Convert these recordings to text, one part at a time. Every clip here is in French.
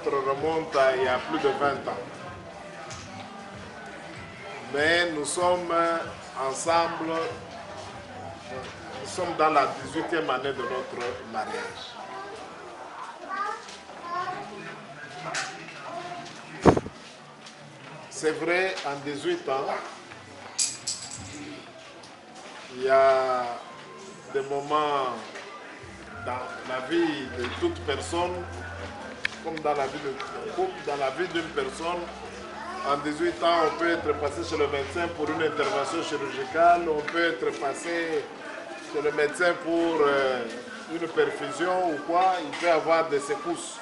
rencontre remonte à il y a plus de 20 ans. Mais nous sommes ensemble, nous sommes dans la 18e année de notre mariage. C'est vrai, en 18 ans, il y a des moments dans la vie de toute personne, comme dans la vie d'un couple, dans la vie d'une personne. En 18 ans, on peut être passé chez le médecin pour une intervention chirurgicale, on peut être passé chez le médecin pour une perfusion ou quoi, il peut y avoir des secousses.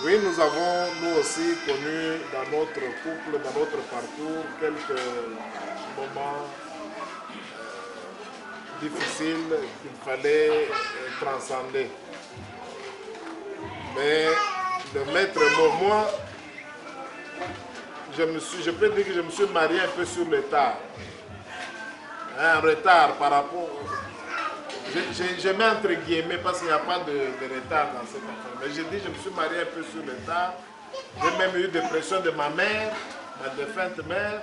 Oui, nous avons, nous aussi, connu dans notre couple, dans notre parcours, quelques moments difficiles qu'il fallait transcender. Mais le maître mot, moi, je peux dire que je me suis marié un peu sur le tard. Un retard par rapport... Je mets entre guillemets parce qu'il n'y a pas de retard dans cette affaire. Mais j'ai dit que je me suis marié un peu sur le tard. J'ai même eu des pressions de ma mère, ma défunte mère.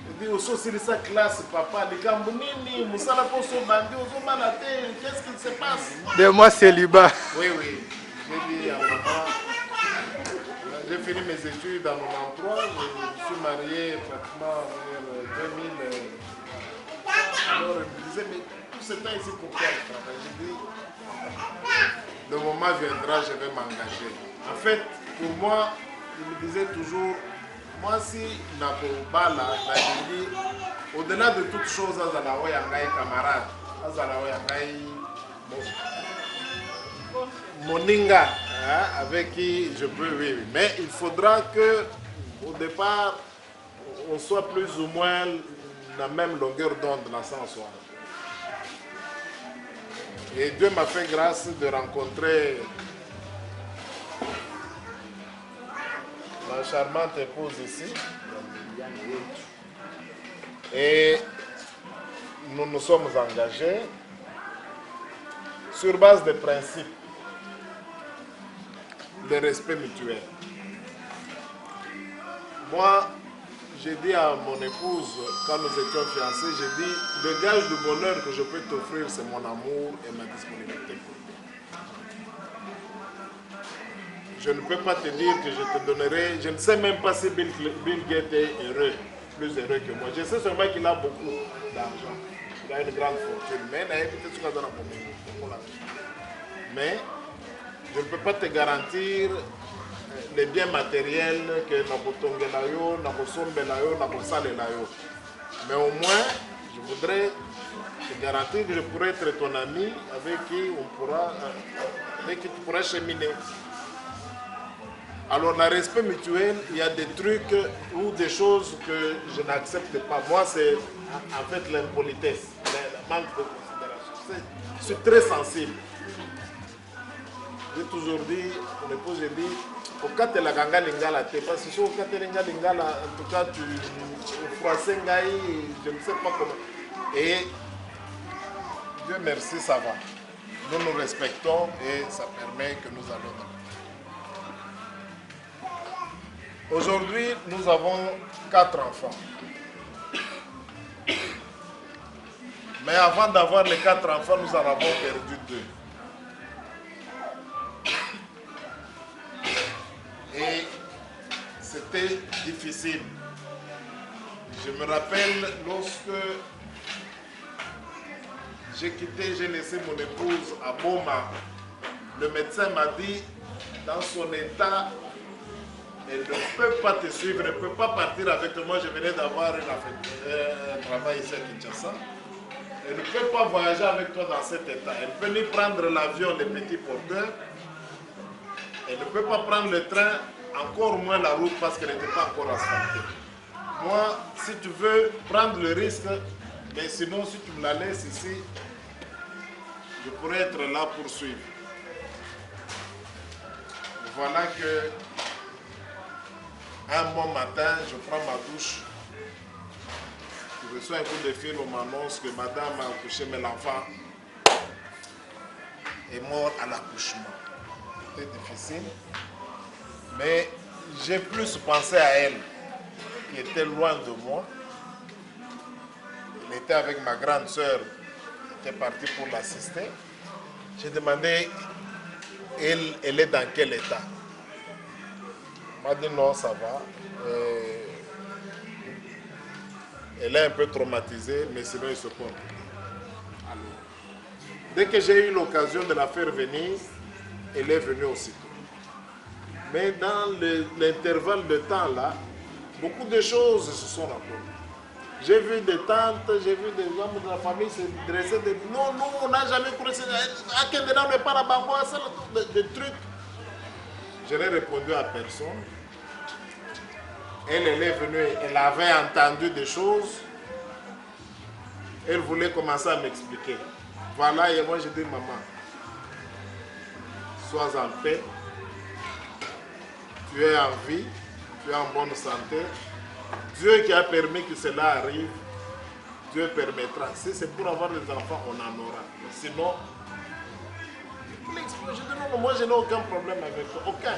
Je dis aussi sa classe, papa, les Cambounini, Moussala Poso Bandi, qu'est-ce qui se passe? De moi célibat. Oui, oui. J'ai dit à maman, j'ai fini mes études en 93, je me suis marié pratiquement en 2000. Alors elle me disait, mais tout ce temps ici, pourquoi je travaille? J'ai dit, le moment viendra, je vais m'engager. En fait, pour moi, il me disait toujours, moi si Nakobala, au-delà de toute chose, Azalawa Yangai camarade, Azalawa Yangai Moninga, hein, avec qui je peux vivre. Mais il faudra que, au départ, on soit plus ou moins la même longueur d'onde dans ce sens. Et Dieu m'a fait grâce de rencontrer ma charmante épouse ici. Et nous nous sommes engagés sur base des principes, le respect mutuel. Moi, j'ai dit à mon épouse, quand nous étions fiancés, j'ai dit, le gage du bonheur que je peux t'offrir, c'est mon amour et ma disponibilité. Je ne peux pas te dire que je te donnerai, je ne sais même pas si Bill Gates est heureux, plus heureux que moi. Je sais seulement qu'il a beaucoup d'argent, il a une grande fortune, mais je ne peux pas te garantir les biens matériels que Nakotongelayo, Nakosombelayo, Nakosalelayo. Mais au moins, je voudrais te garantir que je pourrais être ton ami avec qui tu pourras cheminer. Alors, le respect mutuel, il y a des trucs ou des choses que je n'accepte pas. Moi, c'est en fait l'impolitesse, le manque de considération. Je suis très sensible. J'ai toujours dit, mon épouse, j'ai dit, au cas de la ganga lingala, parce que si au cas de la lingala, en tout cas, tu froisses ngaï, je ne sais pas comment. Et Dieu merci, ça va. Nous nous respectons et ça permet que nous allons dans. Aujourd'hui, nous avons 4 enfants. Mais avant d'avoir les 4 enfants, nous en avons perdu 2. Et c'était difficile. Je me rappelle lorsque j'ai laissé mon épouse à Boma, le médecin m'a dit, dans son état, elle ne peut pas te suivre, elle ne peut pas partir avec moi. Je venais d'avoir un travail ici à Kinshasa. Elle ne peut pas voyager avec toi dans cet état. Elle peut ni prendre l'avion, les petits porteurs. Elle ne peut pas prendre le train, encore moins la route parce qu'elle n'était pas encore asphaltée. Moi, si tu veux prendre le risque, mais sinon si tu me la laisses ici, je pourrais être là pour suivre. Voilà que un bon matin, je prends ma douche, je reçois un coup de fil, on m'annonce que madame a accouché, mais l'enfant est mort à l'accouchement. c'était difficile. Mais j'ai plus pensé à elle, qui était loin de moi. Elle était avec ma grande sœur, qui était partie pour l'assister. J'ai demandé, elle est dans quel état? Elle m'a dit non, ça va. Elle est un peu traumatisée, mais sinon elle se porte. Alors, dès que j'ai eu l'occasion de la faire venir, elle est venue aussitôt. Mais dans l'intervalle de temps là, beaucoup de choses se sont racontées. J'ai vu des tantes, j'ai vu des membres de la famille se dresser des... Non, non, on n'a jamais cru ça. À quel moment on n'est pas là-bas, des trucs. Je n'ai répondu à personne. Elle est venue, elle avait entendu des choses. Elle voulait commencer à m'expliquer. Voilà, et moi j'ai dit, maman, sois en paix. Tu es en vie, tu es en bonne santé. Dieu qui a permis que cela arrive, Dieu permettra. Si c'est pour avoir des enfants, on en aura. Sinon, je dis non, moi je n'ai aucun problème avec toi. Aucun.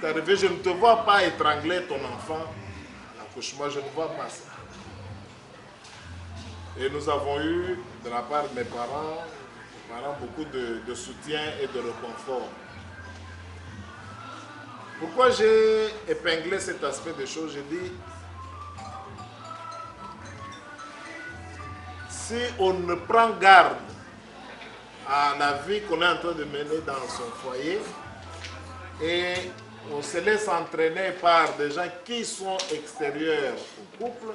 C'est arrivé, je ne te vois pas étrangler ton enfant à l'accouchement, je ne vois pas ça. Et nous avons eu, de la part de mes parents beaucoup de soutien et de réconfort. Pourquoi j'ai épinglé cet aspect des choses? J'ai dit, si on ne prend garde à la vie qu'on est en train de mener dans son foyer et on se laisse entraîner par des gens qui sont extérieurs au couple,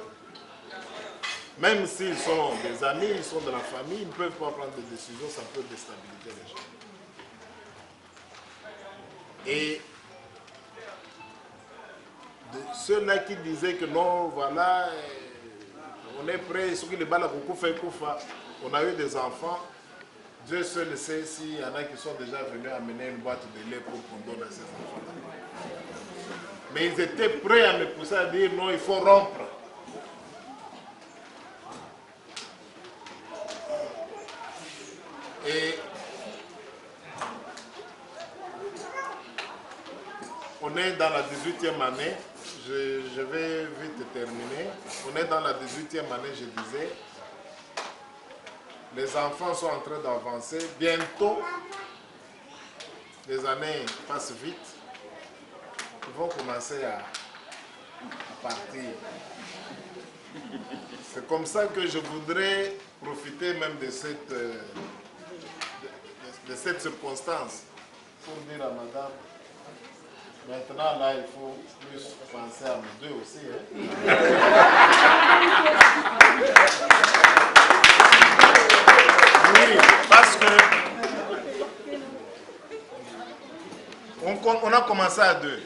même s'ils sont des amis, ils sont de la famille, ils ne peuvent pas prendre des décisions, ça peut déstabiliser les gens. Et ceux-là qui disaient que non, voilà, on est prêt, on a eu des enfants, Dieu seul sait s'il y en a qui sont déjà venus amener une boîte de lait pour qu'on donne à ces enfants-là. Mais ils étaient prêts à me pousser à dire non, il faut rompre. Et on est dans la 18e année, je vais vite terminer. On est dans la 18e année, je disais. Les enfants sont en train d'avancer. Bientôt, les années passent vite. Ils vont commencer à partir. C'est comme ça que je voudrais profiter même de cette circonstance pour dire à madame, maintenant là il faut plus penser à nous deux aussi. Hein? Oui, parce que on a commencé à deux.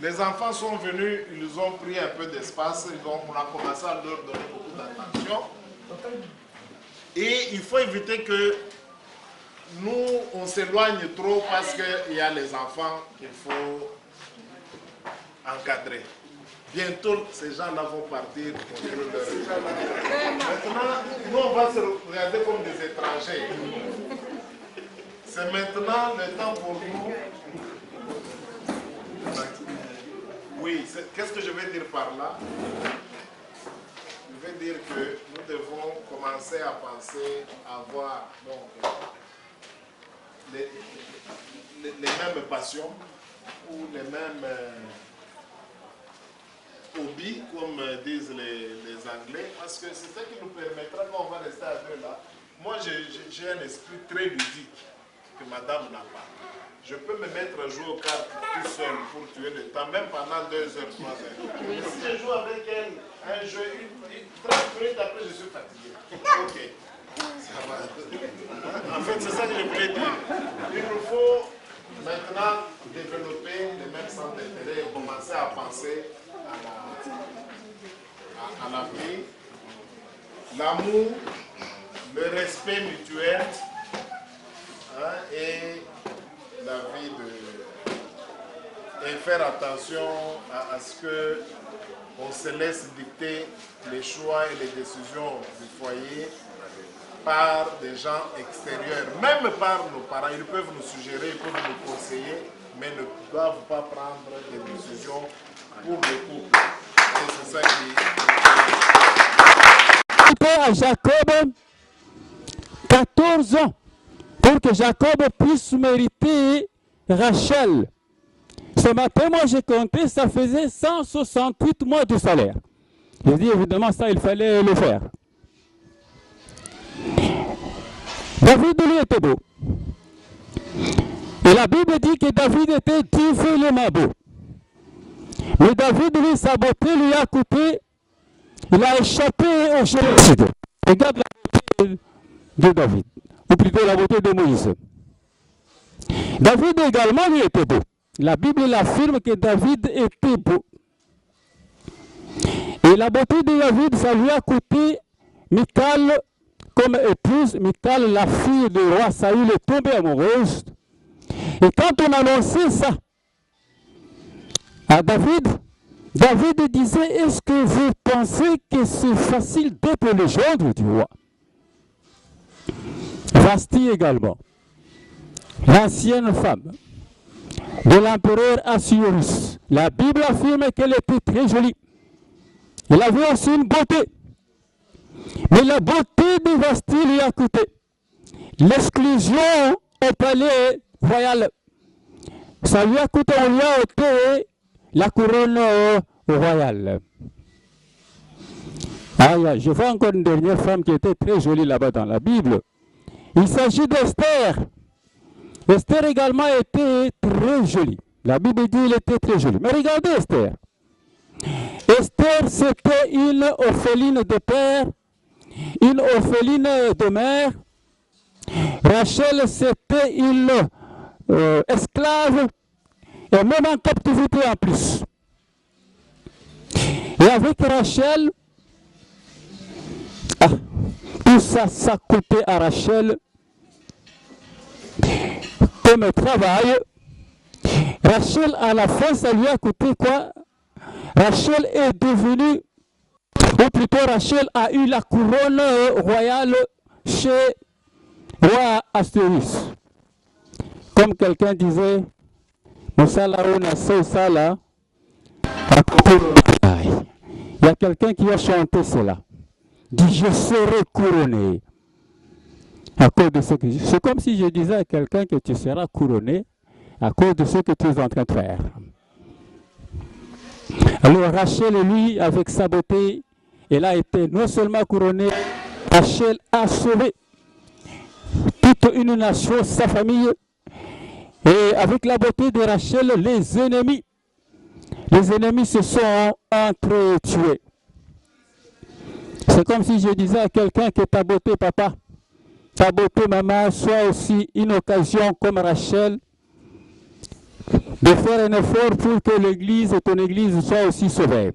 Les enfants sont venus, ils ont pris un peu d'espace, on a commencé à leur donner beaucoup d'attention. Et il faut éviter que nous, on s'éloigne trop parce qu'il y a les enfants qu'il faut encadrer. Bientôt, ces gens-là vont partir construire leur vie. Maintenant, nous, on va se regarder comme des étrangers. C'est maintenant le temps pour nous. Oui, qu'est-ce que je vais dire par là? Je vais dire que nous devons commencer à penser à avoir les mêmes passions ou les mêmes hobbies, comme disent les Anglais, parce que c'est ça qui nous permettra, quand on va rester à deux là. Moi, j'ai un esprit très ludique que madame n'a pas. Je peux me mettre à jouer aux cartes tout seul pour tuer le temps, même pendant 2 heures, 3 heures. Mais si je joue avec elle, un jeu, 30 minutes après, je suis fatigué. Ok, ça va. En fait, c'est ça que je voulais dire. Il nous faut maintenant développer les mêmes centres d'intérêt et commencer à penser à la vie, l'amour, le respect mutuel, hein, et la vie et faire attention à ce que on se laisse dicter les choix et les décisions du foyer par des gens extérieurs, même par nos parents. Ils peuvent nous suggérer, ils peuvent nous conseiller, mais ne doivent pas prendre des décisions pour le couple. Et c'est ça qui... À Jacob 14 ans pour que Jacob puisse mériter Rachel. Ce matin, moi j'ai compté, ça faisait 168 mois de salaire. Je dis évidemment ça, il fallait le faire. David, lui, était beau. Et la Bible dit que David était divinement beau. Mais David, lui, sa beauté lui a coûté, il a échappé au génocide. Regarde la beauté de David, ou plutôt la beauté de Moïse. David également, lui, était beau. La Bible affirme que David était beau. Et la beauté de David, ça lui a coûté Michal comme épouse. Michal, la fille du roi Saül, est tombée amoureuse. Et quand on annonçait ça à David, David disait, est-ce que vous pensez que c'est facile d'être le gendre du roi? Vasti également, l'ancienne femme de l'empereur Assuérus. La Bible affirme qu'elle était très jolie. Elle avait aussi une beauté. Mais la beauté de Vasti lui a coûté l'exclusion au palais royal. Ça lui a coûté, on lui a ôté la couronne royale. Ah, je vois encore une dernière femme qui était très jolie là-bas dans la Bible. Il s'agit d'Esther. Esther également était très jolie. La Bible dit qu'elle était très jolie. Mais regardez Esther. Esther, c'était une orpheline de père, une orpheline de mère. Rachel, c'était une esclave, et même en captivité en plus. Et avec Rachel, tout ça, ça coûtait à Rachel comme travail. Rachel, à la fin, ça lui a coûté quoi? Rachel est devenue, ou plutôt Rachel a eu la couronne royale chez roi Assuérus. Comme quelqu'un disait, il y a quelqu'un qui a chanté cela. Dit, je serai couronné. À cause de ce que c'est comme si je disais à quelqu'un que tu seras couronné à cause de ce que tu es en train de faire. Alors Rachel, lui, avec sa beauté, elle a été non seulement couronnée, Rachel a sauvé toute une nation, sa famille. Et avec la beauté de Rachel, les ennemis se sont entretués. C'est comme si je disais à quelqu'un que ta beauté, papa, ta beauté, maman, soit aussi une occasion comme Rachel de faire un effort pour que l'église, ton église, soit aussi sauvée.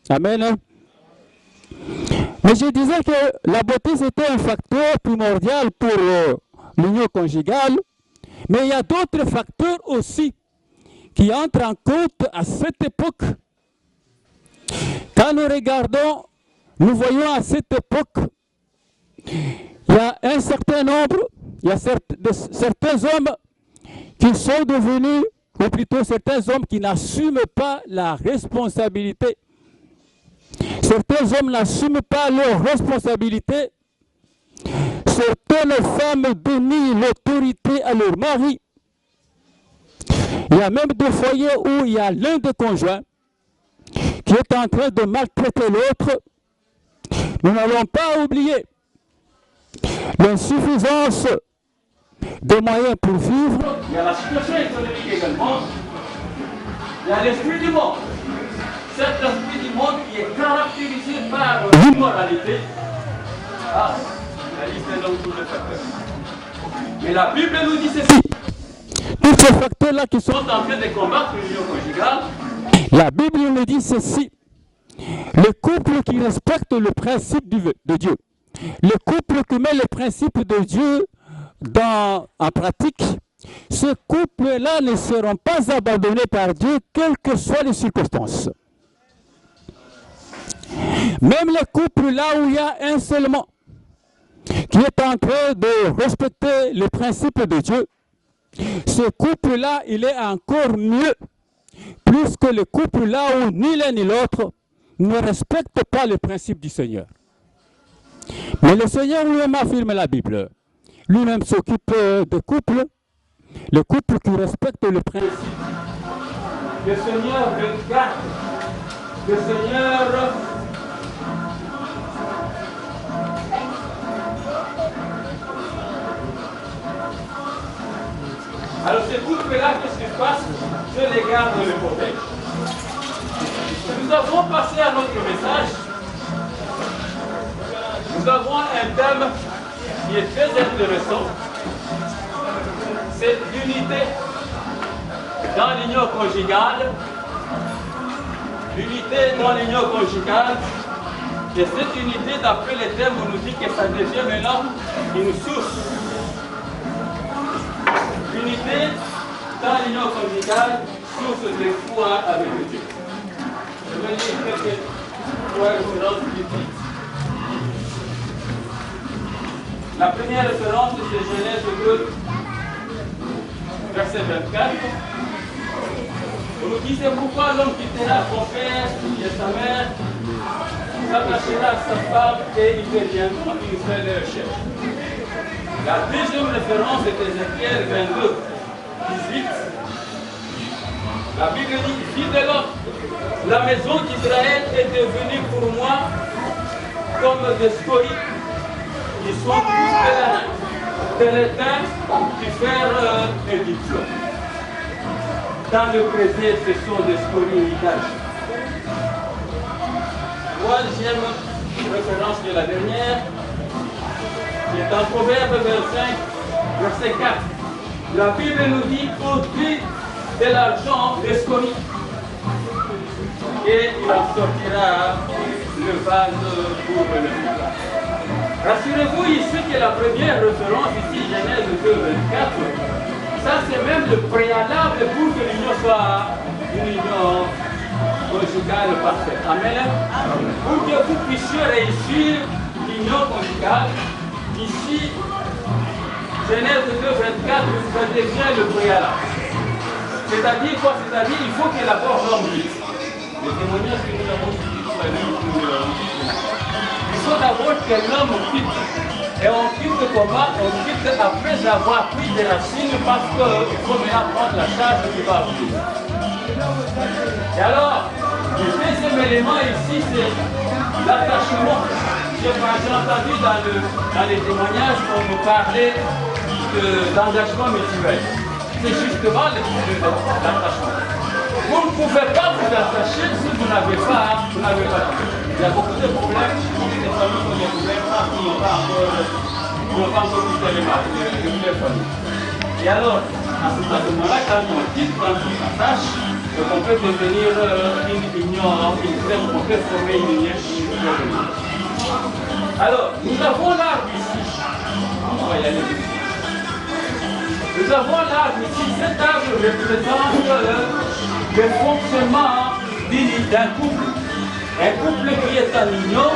Amen. Mais je disais que la beauté, c'était un facteur primordial pour l'union conjugale. Mais il y a d'autres facteurs aussi qui entrent en compte à cette époque. Quand nous regardons, nous voyons à cette époque, il y a un certain nombre, il y a certains hommes qui sont devenus, ou plutôt certains hommes qui n'assument pas la responsabilité. Certains hommes n'assument pas leur responsabilité. Certaines femmes dénient l'autorité à leur mari. Il y a même des foyers où il y a l'un des conjoints qui est en train de maltraiter l'autre. Nous n'allons pas oublier l'insuffisance des moyens pour vivre. Il y a la situation économique également. Il y a l'esprit du monde. Cet esprit du monde qui est caractérisé par l'immoralité. Ah, la liste est donc tous les facteurs. Mais la Bible nous dit ceci. Tous ces facteurs-là qui sont en train de combattre l'union conjugale, la Bible nous dit ceci. Le couple qui respecte le principe de Dieu, le couple qui met le principe de Dieu en pratique, ces couples-là ne seront pas abandonnés par Dieu, quelles que soient les circonstances. Même les couples là où il y a un seulement, qui est en train de respecter les principes de Dieu, ce couple-là, il est encore mieux, plus que le couple-là où ni l'un ni l'autre ne respecte pas les principes du Seigneur. Mais le Seigneur lui-même affirme la Bible. Lui-même s'occupe de couple, le couple qui respecte le principe. Le Seigneur regarde, le Seigneur alors ce couple-là, qu'est-ce qui se passe? Je les garde le protège. Nous avons passé à notre message. Nous avons un thème qui est très intéressant. C'est l'unité dans l'union conjugale. L'unité dans l'union conjugale. Et cette unité, d'après les thèmes, on nous dit que ça devient maintenant une source. L'unité dans l'union conjugale, source de foi avec Dieu. Je vais lire quelques trois références bibliques. La première référence, c'est Genèse 2, verset 24. On nous dit, c'est pourquoi l'homme quittera son père et sa mère, s'attachera à sa femme et ils deviendront une seule chair. La deuxième référence est Ézéchiel 22, 18. La Bible dit, fille de l'homme, la maison d'Israël est devenue pour moi comme des scories qui sont plus de l'étain du fer et du plomb. Dans le présent, ce sont des scories d'âge. Troisième référence qui est la dernière, qui est en Proverbe 25, verset 4. La Bible nous dit au-dessus de l'argent des scories et il en sortira le vase pour le feu. Rassurez-vous ici que la première référence ici, Genèse 2, 24, ça c'est même le préalable pour que l'union soit une union conjugale parfaite. Amen. Pour que vous puissiez réussir l'union conjugale, ici, Genèse 2, 24, ça devient le préalable. C'est-à-dire quoi? C'est-à-dire qu'il faut que d'abord l'homme quitte. Les témoignages que nous avons suivis, il faut d'abord que l'homme quitte. Et on quitte comment? On quitte après avoir pris des racines parce qu'il faut maintenant prendre la charge qui va venir. Et alors, le deuxième élément ici, c'est l'attachement. J'ai entendu dans les témoignages qu'on nous parlait d'engagement mutuel. C'est justement l'attachement. Vous ne pouvez pas vous attacher si vous n'avez pas. Il y a beaucoup de problèmes, des familles qui ont des problèmes parce qu'ils n'ont pas encore quitté les familles. Et alors, à ce moment-là, quand on quitte, quand on s'attache, on peut devenir une union, on peut former une union. Alors, nous avons l'arbre ici. On va y aller. Nous avons l'arbre ici. Cet arbre représente le fonctionnement d'un couple. Un couple qui est en union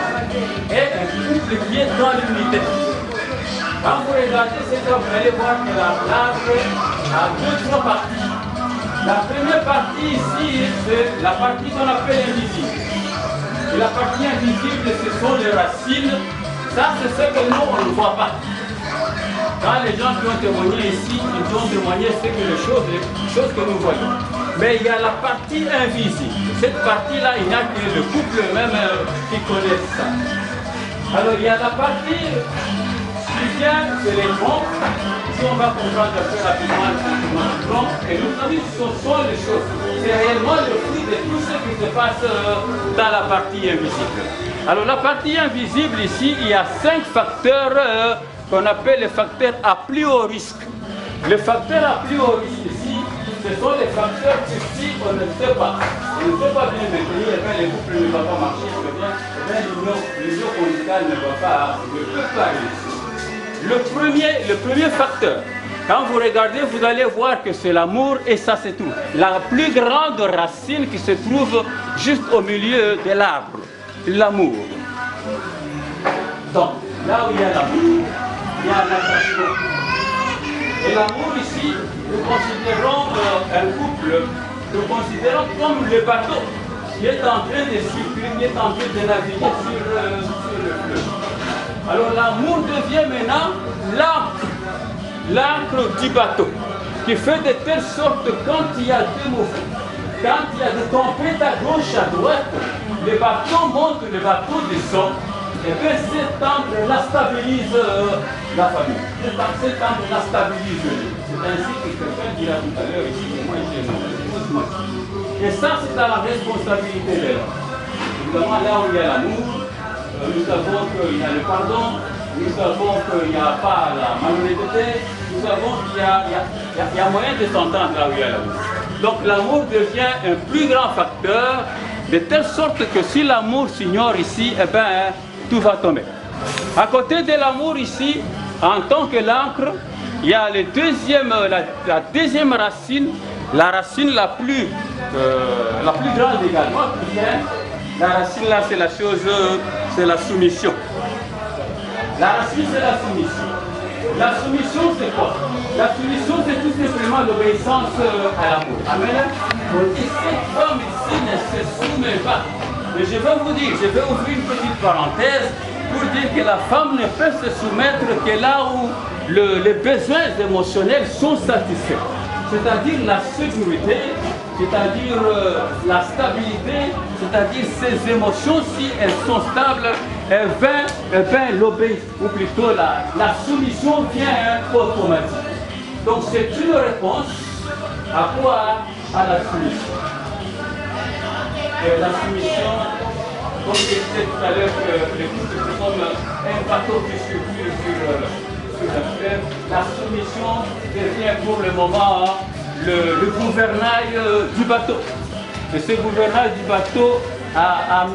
et un couple qui est dans l'unité. Quand vous regardez cet arbre, vous allez voir que l'arbre a deux parties. La première partie ici, c'est la partie qu'on appelle invisible. Et la partie invisible, ce sont les racines. Ça, c'est ce que nous, on ne voit pas. Quand les gens qui ont témoigné ici, ils ont témoigné les choses que nous voyons. Mais il y a la partie invisible. Cette partie-là, il n'y a que le couple même qui connaît ça. Alors, il y a la partie qui vient, c'est les troncs. Si on va comprendre très rapidement le tronc, et nous savons ce sont les choses. C'est réellement le fruit de tout ce qui se passe dans la partie invisible. Alors, la partie invisible ici, il y a 5 facteurs qu'on appelle les facteurs à plus haut risque. Les facteurs à plus haut risque ici, ce sont les facteurs que si on ne sait pas, on ne sait pas bien définir, et bien les couples ne vont pas marcher, et bien l'union conjugale ne peut pas réussir. Le premier facteur, quand vous regardez, vous allez voir que c'est l'amour et ça c'est tout. La plus grande racine qui se trouve juste au milieu de l'arbre, l'amour. Donc, là où il y a l'amour, il y a l'attachement. Et l'amour ici, nous considérons un couple, nous considérons comme le bateau qui est en train de circuler, qui est en train de naviguer sur le fleuve. Alors l'amour devient maintenant l'ancre du bateau, qui fait de telle sorte que quand il y a des mouvements, quand il y a des tempêtes à gauche, à droite, le bateau monte, le bateau descend, et bien cet angle-là stabilise la famille. Cet angle-là stabilise lui. C'est ainsi que quelqu'un dira tout à l'heure ici, moi j'ai non. Et ça, c'est à la responsabilité de l'homme. Évidemment, là où il y a l'amour, nous savons qu'il y a le pardon, nous savons qu'il n'y a pas la malhonnêteté, nous savons qu'il y a moyen de s'entendre là où il y a l'amour. Donc l'amour devient un plus grand facteur, de telle sorte que si l'amour s'ignore ici, eh bien, tout va tomber. À côté de l'amour ici, en tant que l'encre, il y a la deuxième racine, la racine la plus grande également, qui vient. La racine là, c'est la chose, c'est la soumission. La racine, c'est la soumission. La soumission, c'est quoi? La soumission, c'est tout simplement l'obéissance à l'amour. Amen. On dit, cette femme ici ne se soumet pas. Mais je vais vous dire, je vais ouvrir une petite parenthèse pour dire que la femme ne peut se soumettre que là où les besoins émotionnels sont satisfaits. C'est-à-dire la sécurité, c'est-à-dire la stabilité, c'est-à-dire ses émotions, si elles sont stables, l'obéissance, ou plutôt la soumission vient automatique. Donc c'est une réponse à quoi? À la soumission. Et la soumission, comme je disais tout à l'heure, que les couples c'est comme un bateau qui circule sur la fleuve, la soumission devient pour le moment le gouvernail du bateau. Et ce gouvernail du bateau a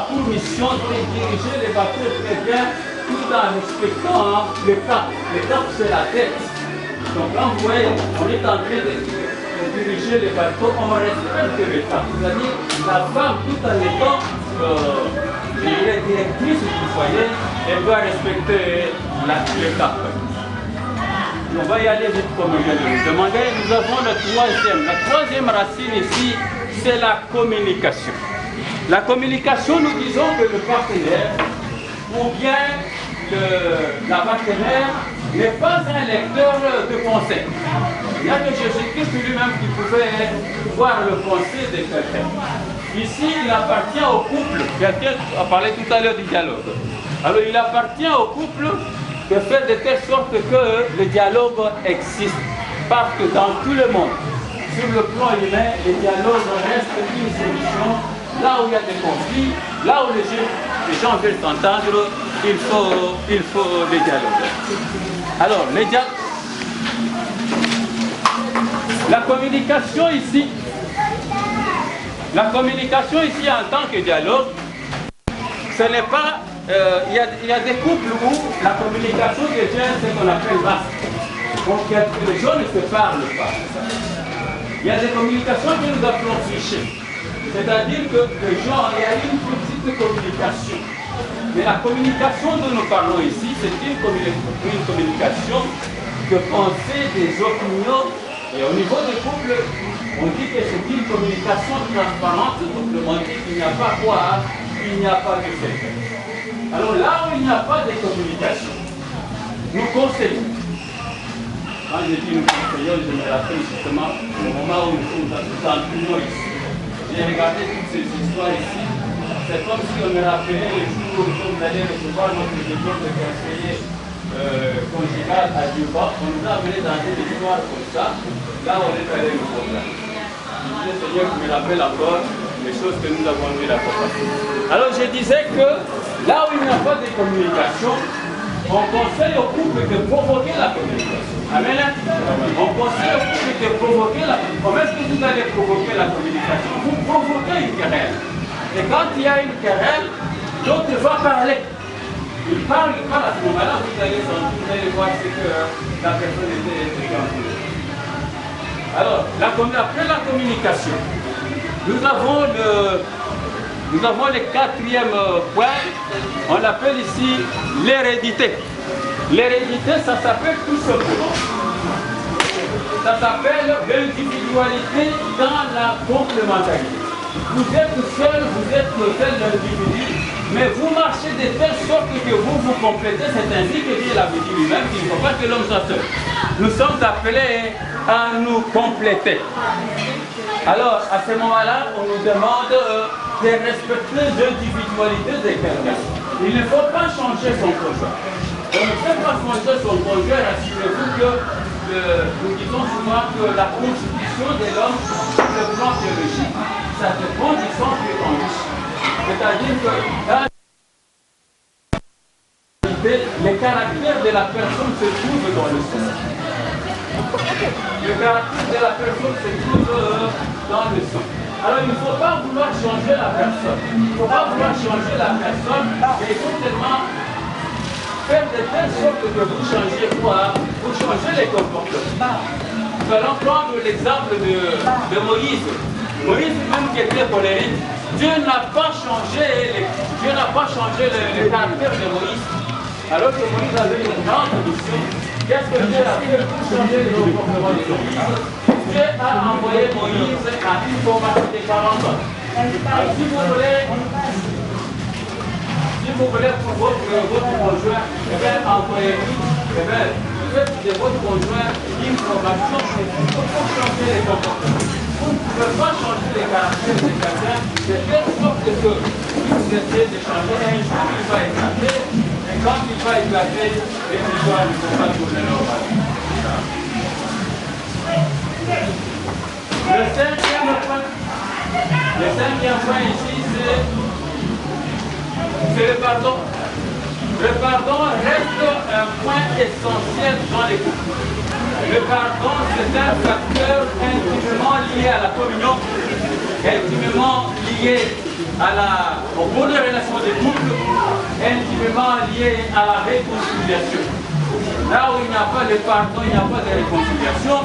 pour mission de diriger les bateaux très bien, tout en respectant le cap. Le cap, c'est la tête. Donc quand vous voyez, on est en train de diriger les bateaux, on respecte le cap. C'est-à-dire la femme, tout en étant directrice du foyer, elle doit respecter le cap. On va y aller vite comme je l'ai demandé. Nous avons le troisième. La troisième racine ici, c'est la communication. La communication, nous disons que le partenaire, ou bien la partenaire, n'est pas un lecteur de pensée. Il y a que Jésus-Christ lui-même qui pouvait voir le pensée de quelqu'un. Ici, il appartient au couple. Quelqu'un a parlé tout à l'heure du dialogue. Alors, il appartient au couple de faire de telle sorte que le dialogue existe. Parce que dans tout le monde, sur le plan humain, le dialogue reste une solution. Là où il y a des conflits, là où les gens veulent s'entendre, il faut le dialogue. Alors, la communication ici en tant que dialogue, ce n'est pas... Il y a des couples où la communication devient ce qu'on appelle vaste. Donc les gens ne se parlent pas. Il y a des communications que nous appelons clichés. C'est-à-dire que les gens, il y a une petite communication. Mais la communication dont nous parlons ici, c'est une communication de pensée, des opinions. Et au niveau des couples, on dit que c'est une communication transparente, autrement dit qu'il n'y a pas quoi, il n'y a pas de secret. Alors là où il n'y a pas de communication, nous conseillons. Quand je dis nous conseillons, je me rappelle justement au moment où nous sommes en ici. J'ai regardé toutes ces histoires ici. C'est comme si on me rappelait le jour où nous allons recevoir notre diplôme de conseiller conjugal à Dubaï. On nous a amené dans une histoire comme ça. Là, on est allé au programme. Je disais, Seigneur, tu me rappelles encore les choses que nous avons vues la fois passée. Alors, je disais que là où il n'y a pas de communication, on conseille au couple de provoquer la communication. Amen. On conseille au couple de provoquer la communication. Comment est-ce que vous allez provoquer la communication? Vous provoquez une querelle. Et quand il y a une querelle, l'autre va parler. Il parle à ce moment-là, vous allez voir ce que la personne était gentille. Alors, après la communication, nous avons Nous avons le quatrième point, on l'appelle ici l'hérédité. L'hérédité, ça s'appelle tout simplement, ça s'appelle l'individualité dans la complémentarité. Vous êtes seul, vous êtes tel individu, mais vous marchez de telle sorte que vous vous complétez. C'est ainsi que Dieu l'a dit lui-même, qu'il ne faut pas que l'homme soit seul. Nous sommes appelés à nous compléter. Alors, à ce moment-là, on nous demande de respecter l'individualité de quelqu'un. Il ne faut pas changer son conjoint. On ne peut pas changer son conjoint. Rassurez-vous que nous disons souvent que la constitution de l'homme, sur le plan biologique, ça dépend du sang qui est en lui. C'est-à-dire que le caractère de la personne se trouve dans le sang. Le caractère de la personne se trouve dans le sang. Alors il ne faut pas vouloir changer la personne. Il ne faut pas vouloir changer la personne, mais il faut tellement faire de telle sorte que vous changez quoi? Vous changez les comportements. Nous allons prendre l'exemple de Moïse. Moïse, même qui était colérique, Dieu n'a pas changé le caractère de Moïse. Alors que Moïse avait une grande mission. Qu'est-ce que Dieu a fait pour changer le comportement de Moïse? Dieu a envoyé Moïse à une formation de 40 ans. Si vous voulez pour votre conjoint, envoyez-lui, faites de votre conjoint une formation pour changer les comportements. Vous ne pouvez pas changer les caractères de quelqu'un de telle sorte que vous essayez de changer un jour, il va éclater, et quand il va éclater, les histoires ne vont pas tourner normal. Le cinquième point ici, c'est le pardon. Le pardon reste un point essentiel dans les couples. Le pardon, c'est un facteur intimement lié à la communion, intimement lié aux bonnes relations de couple, intimement lié à la réconciliation. Là où il n'y a pas de pardon, il n'y a pas de réconciliation.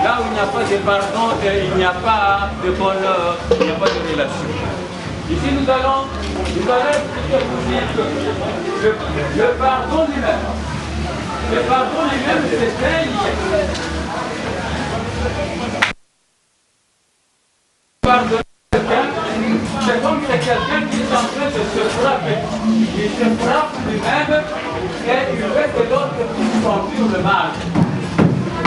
Là où il n'y a pas de pardon, il n'y a pas de bonheur, il n'y a pas de relation. Ici, nous allons expliquer pour dire que le pardon lui-même, c'est très lié. Pardonner quelqu'un, c'est comme c'est quelqu'un qui est en train de se frapper. Il se frappe lui-même et il veut que l'autre puisse sentir le mal.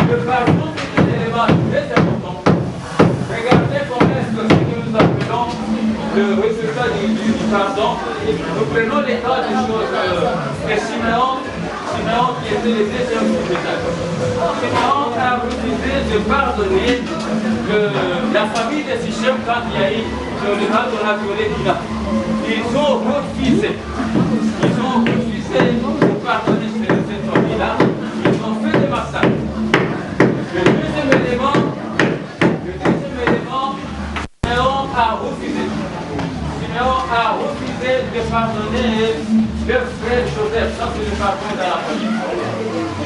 Le pardon, c'est un élément très important. Regardez comment est-ce que nous appelons le résultat du pardon. Nous prenons les cas des choses que Simeon qui était le deuxième prophète. Simeon a refusé de pardonner la famille de Sichem quand il y a eu on a violé Dina. Ils ont refusé de pardonner cette famille-là. Ils ont fait des massacres. Le deuxième élément, Simeon a refusé de pardonner le frère Joseph. Ça, c'est le pardon dans la famille.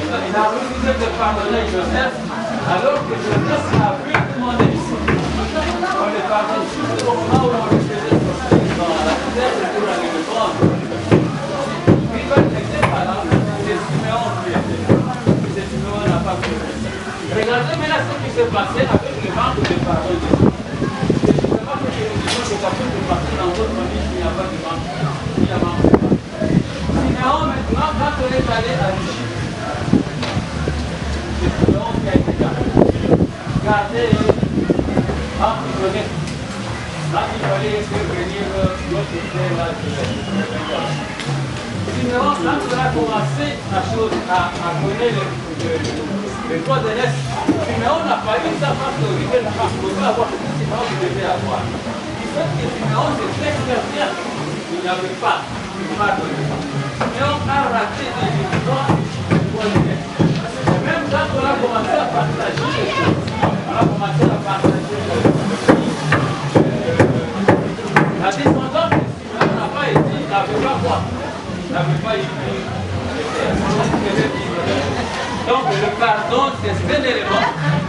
Il a refusé de pardonner Joseph alors que Joseph a vu demander ici. On le pardonne juste au moment où on le faisait sortir dans la terre et pour aller le prendre. Rival n'était pas là, c'est Simeon qui était là. Et Simeon n'a pas pu. Regardez maintenant ce qui s'est passé avec le manque de pardon de Dieu. C'est pas que nous disons que ça peut se passer dans votre famille s'il n'y a pas de manque. Il y a manque de pardon. Simeon, maintenant, quand on est allé à l'Égypte, c'est Simeon qui a été gardé, emprisonné. Là, il fallait intervenir notre frère là. Simeon, quand on a commencé à connaître le droit de l'Est, Simeon n'a pas eu ça parce que Rivel n'a pas pu avoir ce que Simeon devait avoir. Du fait que Simeon c'est très chrétien, il n'avait pas de pardonner. Simeon a raté des victoires du droit de l'Est. Et même quand on a commencé à partager les choses, la descendance de Simeon n'a pas été, n'avait pas été. Donc le pardon, c'est un élément.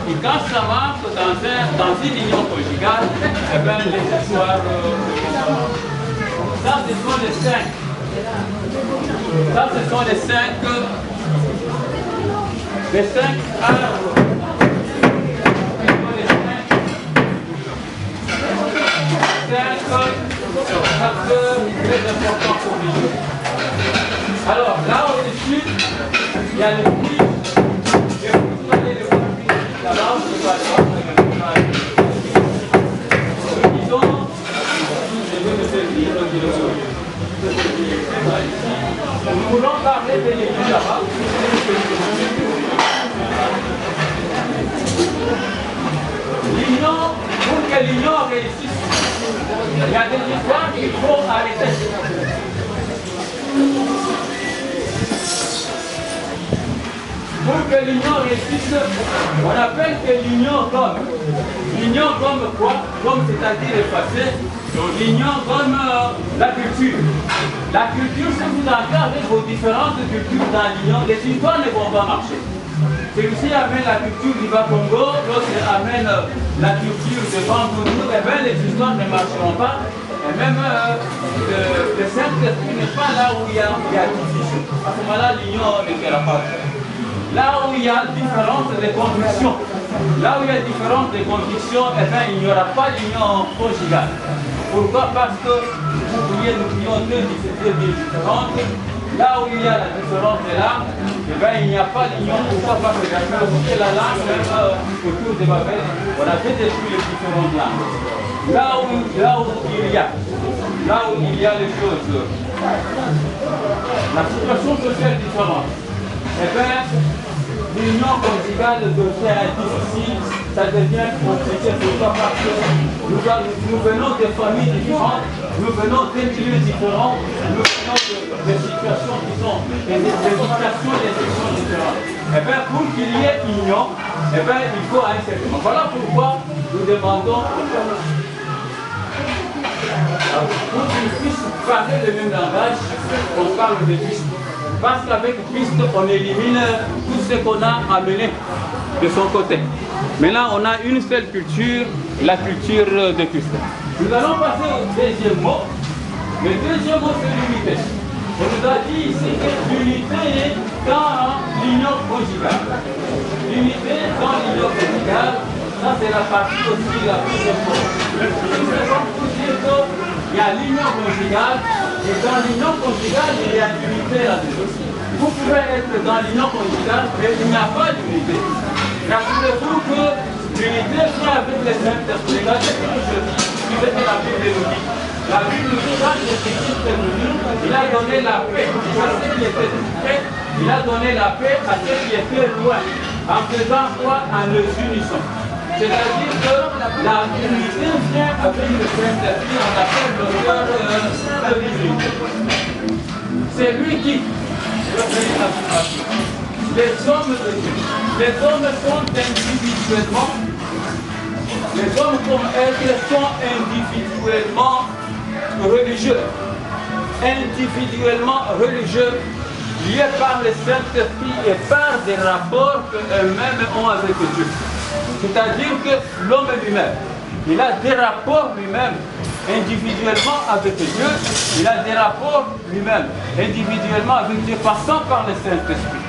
Et quand ça marche dans une union conjugale, eh bien, les histoires ça, ce sont les 5. Ça, ce sont les 5 arbres. Facteurs très importants pour nous. Alors là au-dessus, il y a le fruit. Là-bas, disons, je vais me servir nous voulons parler de l'église là-bas. L'union, pour que l'union réussisse, il y a des histoires qu'il faut arrêter. Pour que l'union réussisse, on appelle que l'union comme. L'union comme quoi? Comme c'est-à-dire effacé. L'union comme la culture. La culture, si vous entrez avec vos différentes cultures dans l'union, les histoires ne vont pas marcher. Celui-ci amène la culture du Bas-Congo, l'autre amène la culture de Bandundu, et bien les histoires ne marcheront pas. Et même le Saint-Esprit n'est pas là où il y a division. À ce moment-là, l'union ne sera pas. Là où il y a différence de convictions, là où il y a différence de convictions, eh bien, il n'y aura pas d'union conjugale. Pourquoi? Parce que vous pourriez nous prions deux disciplines différentes. Là où il y a la différence de langue, eh bien, il n'y a pas d'union. Pourquoi? Parce que la langue, même autour de Babel, on a fait détruire les différentes langues. Là où il y a les choses, la situation sociale différente, eh bien, l'union conjugale devient difficile, ça devient compliqué. Pourquoi? Parce que nous venons de familles différentes, nous venons de milieux différents, nous venons de situations qui sont des situations différentes. Eh bien, pour qu'il y ait union, eh bien, il faut un certain moment. Voilà pourquoi nous demandons pour qu'ils puissent parler le même langage, on parle de Christ. Parce qu'avec Christ, on élimine tout ce qu'on a amené de son côté. Maintenant, on a une seule culture, la culture de Christ. Nous allons passer au deuxième mot. Le deuxième mot, c'est l'unité. On nous a dit ici que l'unité est dans l'union conjugale. L'unité dans l'union conjugale, ça c'est la partie aussi la plus importante. Pour dire qu'il y a l'union conjugale, et dans l'union conjugale, il y a l'unité là-dedans. Vous pouvez être dans l'union conjugale, mais il n'y a pas d'unité. Rassurez-vous que l'unité vient avec les Saint-Esprit. Regardez ce que je dis, ce que la Bible nous dit. La Bible nous dit, quand Jésus-Christ est venu, il a donné la paix à ceux qui étaient près, il a donné la paix à ceux qui étaient loin, en faisant quoi? En les unissant. C'est-à-dire que la unité vient avec le Saint-Esprit, on appelle l'auteur de l'unité. C'est lui qui représente la situation. Les hommes sont individuellement, les hommes comme elles sont individuellement religieux. Individuellement religieux, liés par le Saint-Esprit et par des rapports qu'eux-mêmes ont avec Dieu. C'est-à-dire que l'homme lui-même, il a des rapports lui-même individuellement avec Dieu, il a des rapports lui-même individuellement avec Dieu, passant par le Saint-Esprit.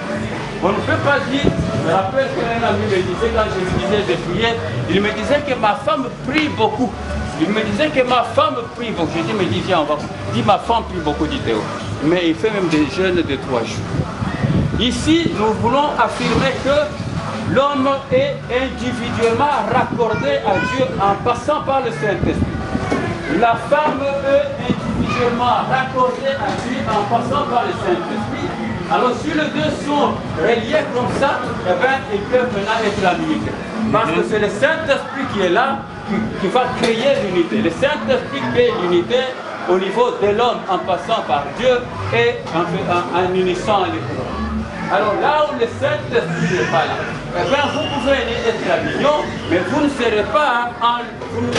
On ne peut pas dire, je me rappelle qu'un ami me disait, quand je lui disais de prier, il me disait que ma femme prie beaucoup. Il me disait que ma femme prie beaucoup. Je dis, mais dis, viens, on va. Dis, ma femme prie beaucoup, dit Théo. Mais il fait même des jeûnes de 3 jours. Ici, nous voulons affirmer que l'homme est individuellement raccordé à Dieu en passant par le Saint-Esprit. La femme est individuellement raccordée à Dieu en passant par le Saint-Esprit. Alors si les deux sont reliés comme ça, eh bien, ils peuvent maintenant être la l'unité. Parce que c'est le Saint-Esprit qui est là, qui va créer l'unité. Le Saint-Esprit crée l'unité au niveau de l'homme en passant par Dieu et en unissant les corps. Alors là où le Saint-Esprit n'est pas là, eh bien, vous pouvez être à l'union, mais vous ne serez pas,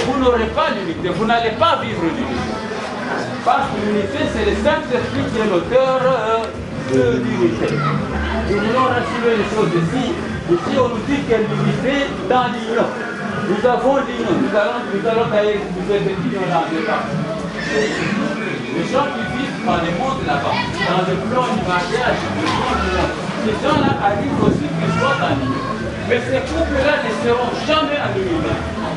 vous n'aurez pas l'unité, vous n'allez pas vivre l'unité. Parce que l'unité, c'est le Saint-Esprit qui est l'auteur d'unité. Nous voulons rassurer les choses ici. Ici, on nous dit qu'il y a l'unité dans l'union. Nous avons l'union. Nous allons d'ailleurs vous aider l'union dans deux temps. Les gens qui vivent dans les mondes là-bas, dans le plan du mariage, ces gens-là arrivent aussi qu'ils soient dans l'union. Mais ces couples-là ne seront jamais à l'unité.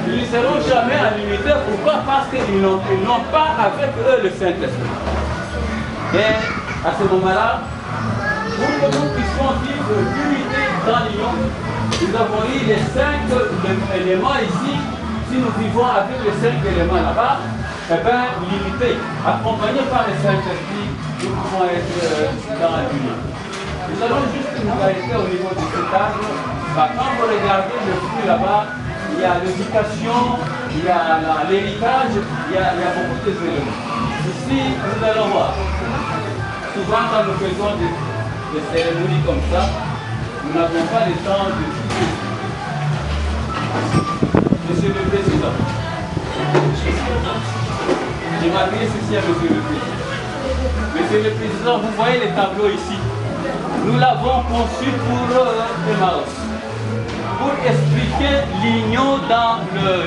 Ils ne seront jamais à l'unité. Pourquoi? Parce qu'ils n'ont pas avec eux le Saint-Esprit. Et à ce moment-là, pour que nous puissions vivre l'unité dans l'union, nous avons eu les 5 éléments ici. Si nous vivons avec les 5 éléments là-bas, eh bien, l'unité, accompagnée par le Saint-Esprit, nous pouvons être dans l'union. Nous allons juste nous arrêter au niveau de cet arbre. Quand vous regardez le fruit là-bas, il y a l'éducation, il y a l'héritage, il y a beaucoup d'éléments. Ici, nous allons voir. Souvent, quand nous faisons des cérémonies comme ça, nous n'avons pas le temps de discuter. Monsieur le Président, j'ai marié ceci à Monsieur le Président. Monsieur le Président, vous voyez les tableaux ici. Nous l'avons conçu pour Emmaüs, pour expliquer l'union dans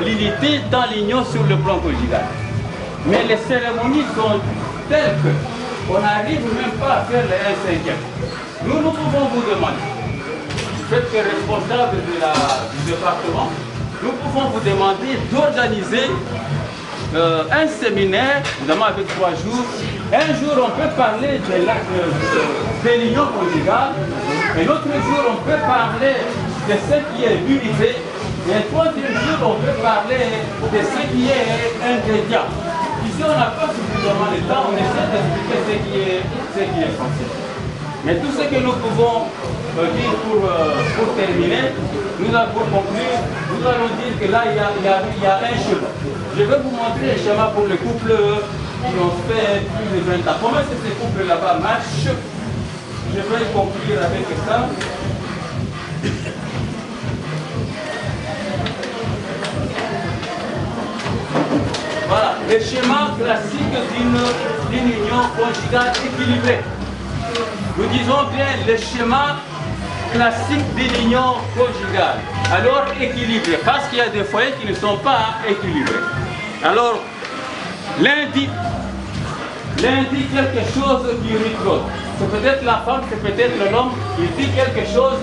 l'unité dans l'union sur le plan conjugal. Mais les cérémonies sont telles qu'on n'arrive même pas à faire les 1/5. Nous pouvons vous demander, vous êtes responsable du département, nous pouvons vous demander d'organiser un séminaire, notamment avec 3 jours. Un jour, on peut parler de l'union conjugale, et l'autre jour, on peut parler de ce qui est l'unité, et un troisième jour, on peut parler de ce qui est ingrédient. Ici, on n'a pas suffisamment de temps, on essaie d'expliquer ce qui est essentiel. Mais tout ce que nous pouvons dire pour terminer, pour conclure, nous allons dire que là, il y a un chemin. Je vais vous montrer un schéma pour les couples qui ont fait plus de 20 ans. Comment est-ce que ces couples là-bas marchent? Je vais conclure avec ça. Voilà, le schéma classique d'une union conjugale équilibrée. Nous disons bien le schéma classique d'une union conjugale. Alors équilibré, parce qu'il y a des foyers qui ne sont pas équilibrés. Alors, l'un dit quelque chose qui irrite l'autre. C'est peut-être la femme, c'est peut-être l'homme, il dit quelque chose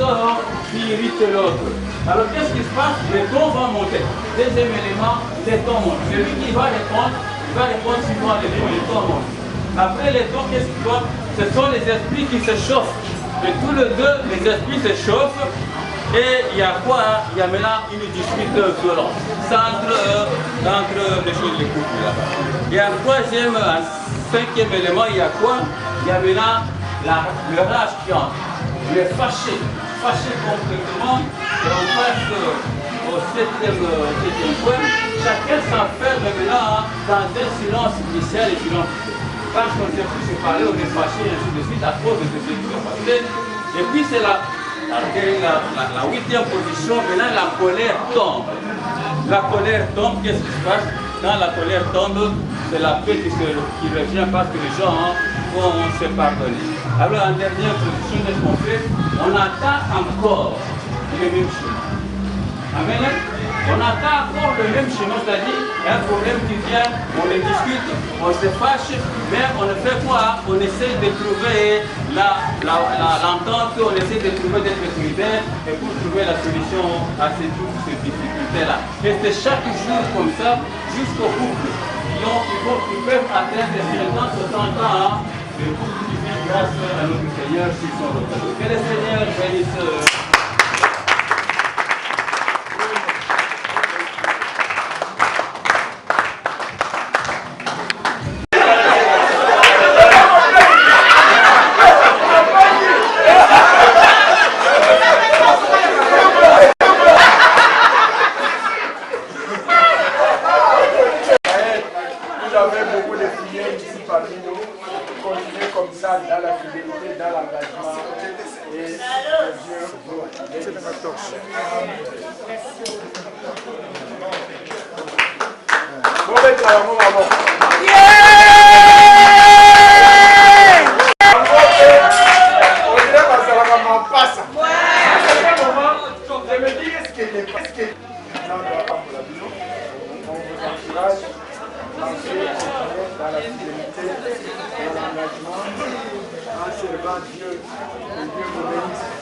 qui irrite l'autre. Alors qu'est-ce qui se passe? Les tons vont monter. Deuxième élément, les tons montent. Celui qui va répondre suivant les tons montent. Après les tons, qu'est-ce qui doit? Ce sont les esprits qui se chauffent. Et tous les deux, les esprits se chauffent. Et il y a quoi? Il y a maintenant une dispute violente. C'est entre les choses, les couples là-bas. Et un cinquième élément, il y a quoi? Il y a maintenant le rage qui entre. Les fâchés complètement. Et on passe au septième point. Chacun s'enferme maintenant dans un silence initial et silence. Parce qu'on ne sait plus se parler, on est fâché, et ainsi de suite, à cause de ce qui s'est passé. Et puis c'est la 8e position, maintenant la colère tombe. La colère tombe, qu'est-ce qui se passe? Quand la colère tombe, c'est la paix qui revient parce que les gens vont se pardonner. Alors en dernière position, qu'est-ce qu'on fait? On attend encore le même chemin. Amen. On attend encore le même chemin, c'est-à-dire un problème qui vient, on le discute, on se fâche, mais on ne fait quoi? On essaie de trouver l'entente, on essaie de trouver des critères et pour trouver la solution à toutes ces difficultés-là. Et c'est chaque jour comme ça, jusqu'au couple qui peuvent atteindre 50, 60 ans, le couple qui vient grâce à notre Seigneur sur son retour. Que le Seigneur bénisse. les casquettes. On vous encourage, marcher dans la fidélité, dans l'engagement, en servant Dieu. Que Dieu vous bénisse.